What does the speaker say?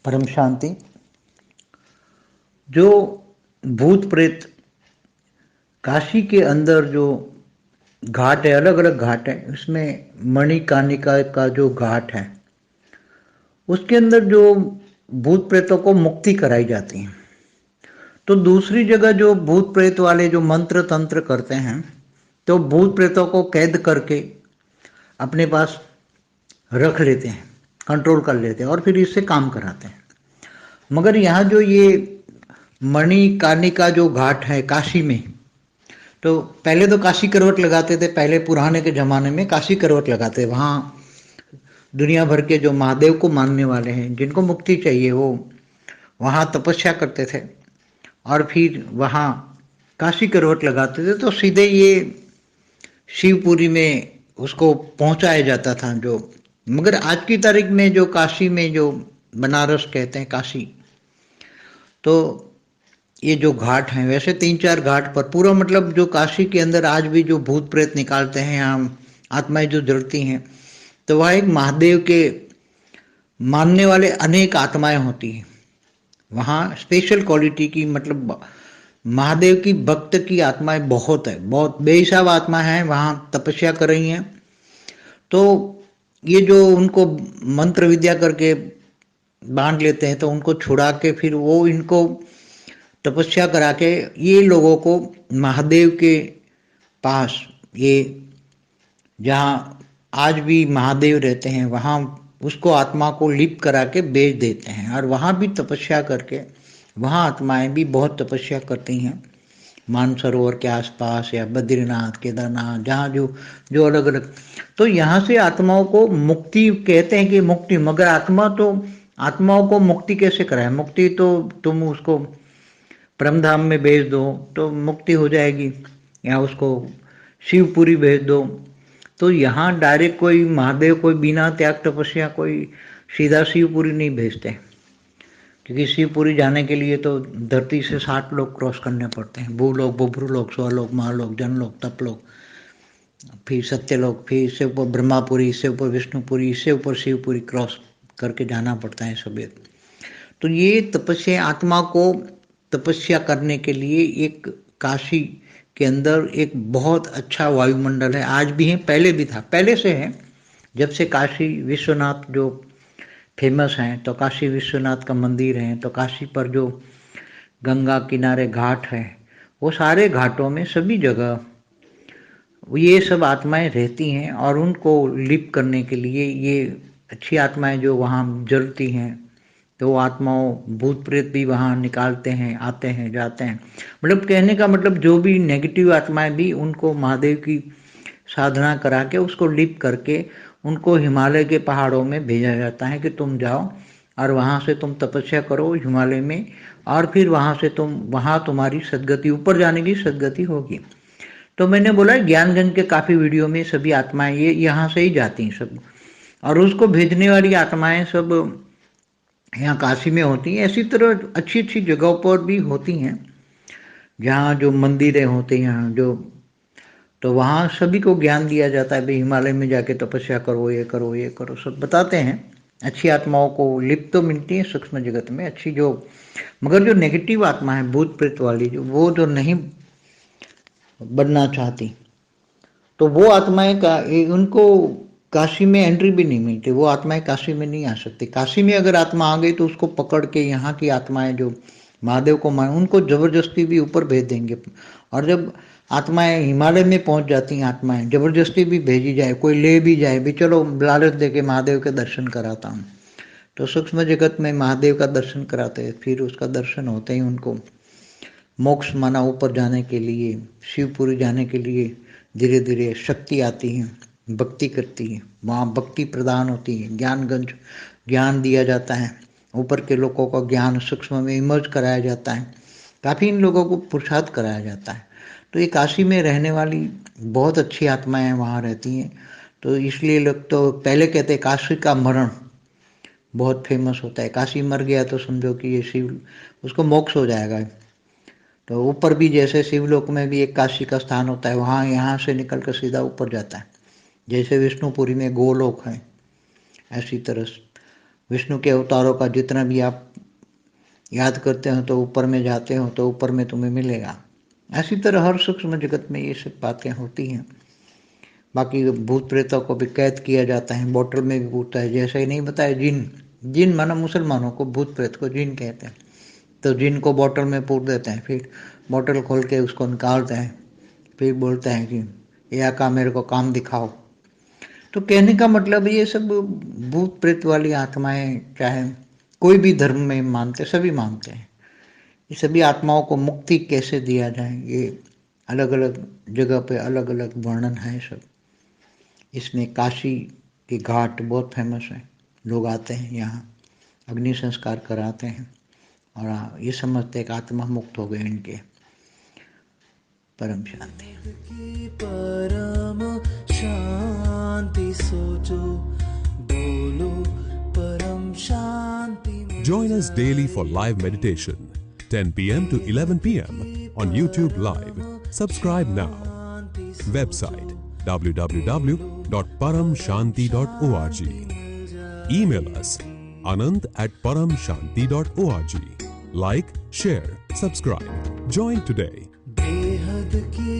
परम शांति। जो भूत प्रेत काशी के अंदर जो घाट है, अलग अलग घाट है, उसमें मणिकर्णिका का जो घाट है उसके अंदर जो भूत प्रेतों को मुक्ति कराई जाती है। तो दूसरी जगह जो भूत प्रेत वाले जो मंत्र तंत्र करते हैं तो भूत प्रेतों को कैद करके अपने पास रख लेते हैं, कंट्रोल कर लेते हैं और फिर इससे काम कराते हैं। मगर यहाँ जो ये मणिकर्णिका जो घाट है काशी में, तो पहले तो काशी करवट लगाते थे, पहले पुराने के ज़माने में काशी करवट लगाते थे। वहाँ दुनिया भर के जो महादेव को मानने वाले हैं, जिनको मुक्ति चाहिए, वो वहाँ तपस्या करते थे और फिर वहाँ काशी करवट लगाते थे। तो सीधे ये शिवपुरी में उसको पहुँचाया जाता था। जो मगर आज की तारीख में जो काशी में जो बनारस कहते हैं काशी, तो ये जो घाट हैं, वैसे 3-4 घाट पर पूरा मतलब जो काशी के अंदर आज भी जो भूत प्रेत निकालते हैं, यहाँ आत्माएं जो जलती हैं, तो वह एक महादेव के मानने वाले अनेक आत्माएं होती हैं। वहाँ स्पेशल क्वालिटी की मतलब महादेव की भक्त की आत्माएं बहुत है, बहुत बेहिसाब आत्मा है, वहाँ तपस्या कर रही हैं। तो ये जो उनको मंत्र विद्या करके बांध लेते हैं, तो उनको छुड़ा के फिर वो इनको तपस्या करा के ये लोगों को महादेव के पास, ये जहाँ आज भी महादेव रहते हैं, वहाँ उसको आत्मा को लिप करा के बेच देते हैं और वहाँ भी तपस्या करके, वहाँ आत्माएं भी बहुत तपस्या करती हैं मानसरोवर के आसपास या बद्रीनाथ केदारनाथ, जहाँ जो जो अलग अलग। तो यहाँ से आत्माओं को मुक्ति कहते हैं कि मुक्ति, मगर आत्माओं को मुक्ति कैसे कराए? मुक्ति तो तुम उसको परमधाम में भेज दो तो मुक्ति हो जाएगी, या उसको शिवपुरी भेज दो। तो यहाँ डायरेक्ट कोई महादेव कोई बिना त्याग तपस्या कोई सीधा शिवपुरी नहीं भेजते, क्योंकि शिवपुरी जाने के लिए तो धरती से 60 लोग क्रॉस करने पड़ते हैं, भूलोक बुभ्रुलोक स्वलोक महालोक जनलोक तपलोक, फिर सत्यलोक, फिर इससे ऊपर ब्रह्मापुरी, इससे ऊपर विष्णुपुरी, इससे ऊपर शिवपुरी क्रॉस करके जाना पड़ता है सभी। तो ये तपस्या आत्मा को तपस्या करने के लिए एक काशी के अंदर एक बहुत अच्छा वायुमंडल है, आज भी है, पहले भी था, पहले से है। जब से काशी विश्वनाथ जो फेमस हैं, तो काशी विश्वनाथ का मंदिर है, तो काशी पर जो गंगा किनारे घाट है, वो सारे घाटों में सभी जगह ये सब आत्माएं रहती हैं और उनको लिप करने के लिए ये अच्छी आत्माएं जो वहाँ जलती हैं, तो वो आत्माओं भूत प्रेत भी वहाँ निकालते हैं, आते हैं जाते हैं। मतलब कहने का मतलब जो भी नेगेटिव आत्माएं भी, उनको महादेव की साधना करा के उसको लिप करके उनको हिमालय के पहाड़ों में भेजा जाता है कि तुम जाओ और वहाँ से तुम तपस्या करो हिमालय में, और फिर वहाँ से वहाँ तुम्हारी सदगति, ऊपर जाने की सदगति होगी। तो मैंने बोला ज्ञानगंज के काफ़ी वीडियो में सभी आत्माएं ये यहाँ से ही जाती हैं सब, और उसको भेजने वाली आत्माएं सब यहाँ काशी में होती हैं। ऐसी तरह अच्छी अच्छी जगहों पर भी होती हैं जहाँ जो मंदिरें होते हैं, यहाँ जो, तो वहाँ सभी को ज्ञान दिया जाता है, भाई हिमालय में जाके तपस्या करो, ये करो ये करो, सब बताते हैं। अच्छी आत्माओं को लिप्त तो मिलती है सूक्ष्म जगत में अच्छी, जो मगर जो नेगेटिव आत्मा है भूत प्रेत वाली, जो वो जो नहीं बनना चाहती, तो वो आत्माएं का उनको काशी में एंट्री भी नहीं मिलती, वो आत्माएं काशी में नहीं आ सकती। काशी में अगर आत्मा आ गई तो उसको पकड़ के यहाँ की आत्माएं जो महादेव को मान, उनको जबरदस्ती भी ऊपर भेज देंगे। और जब आत्माएं हिमालय में पहुंच जाती हैं, आत्माएं जबरदस्ती भी भेजी जाए, कोई ले भी जाए भी, चलो लालच दे के महादेव के दर्शन कराता हूँ, तो सूक्ष्म जगत में महादेव का दर्शन कराते हैं, फिर उसका दर्शन होते ही उनको मोक्ष माना, ऊपर जाने के लिए, शिवपुरी जाने के लिए धीरे धीरे शक्ति आती है, भक्ति करती है, वहाँ भक्ति प्रदान होती है, ज्ञानगंज ज्ञान दिया जाता है, ऊपर के लोगों का ज्ञान सूक्ष्म में इमर्ज कराया जाता है, काफ़ी इन लोगों को पुरुषार्थ कराया जाता है। तो ये काशी में रहने वाली बहुत अच्छी आत्माएं वहाँ रहती हैं। तो इसलिए लोग तो पहले कहते हैं काशी का मरण बहुत फेमस होता है, काशी मर गया तो समझो कि ये शिव, उसको मोक्ष हो जाएगा। तो ऊपर भी जैसे शिवलोक में भी एक काशी का स्थान होता है, वहाँ यहाँ से निकल कर सीधा ऊपर जाता है, जैसे विष्णुपुरी में गोलोक है, ऐसी तरह विष्णु के अवतारों का जितना भी आप याद करते हो तो ऊपर में जाते हो तो ऊपर में तुम्हें मिलेगा। ऐसी तरह हर सूक्ष्म जगत में ये सब बातें होती हैं। बाकी भूत प्रेतों को भी कैद किया जाता है, बोतल में भी पूछता है, जैसे ही नहीं बताया जिन, जिन माना मुसलमानों को भूत प्रेत को जिन कहते हैं, तो जिन को बोतल में पूछ देते हैं, फिर बोतल खोल के उसको निकालते हैं, फिर बोलते हैं कि ये आका मेरे को काम दिखाओ। तो कहने का मतलब ये सब भूत प्रेत वाली आत्माएं, चाहे कोई भी धर्म में मानते, सभी मानते हैं। ये सभी आत्माओं को मुक्ति कैसे दिया जाए, ये अलग अलग जगह पे अलग अलग वर्णन है सब। इसमें काशी के घाट बहुत फेमस है, लोग आते हैं यहाँ, अग्नि संस्कार कराते हैं और ये समझते हैं कि आत्मा मुक्त हो गए इनके। परम शांति। परम शांति सोचो, बोलो परम शांति। Join us daily for live meditation, 10 p.m. to 11 p.m. on YouTube Live. Subscribe now. Website www.paramshanti.org. Email us anant@paramshanti.org. Like, share, subscribe. Join today. बेहद की